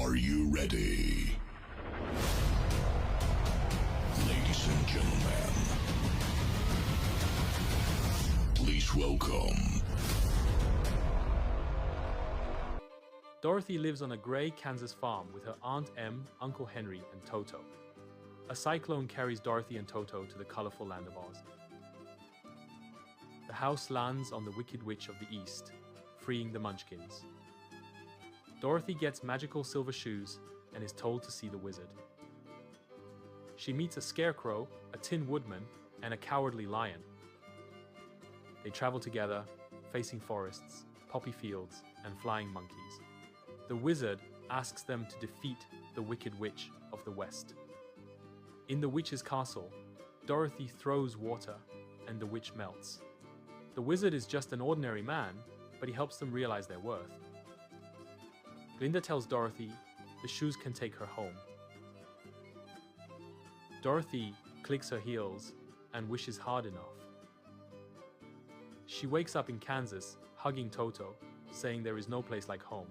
Are you ready? Ladies and gentlemen, please welcome. Dorothy lives on a gray Kansas farm with her Aunt Em, Uncle Henry, and Toto. A cyclone carries Dorothy and Toto to the colorful land of Oz. The house lands on the Wicked Witch of the East, freeing the Munchkins. Dorothy gets magical silver shoes and is told to see the wizard. She meets a scarecrow, a tin woodman, and a cowardly lion. They travel together, facing forests, poppy fields, and flying monkeys. The wizard asks them to defeat the Wicked Witch of the West. In the witch's castle, Dorothy throws water and the witch melts. The wizard is just an ordinary man, but he helps them realize their worth. Glinda tells Dorothy the shoes can take her home. Dorothy clicks her heels and wishes hard enough. She wakes up in Kansas, hugging Toto, saying there is no place like home.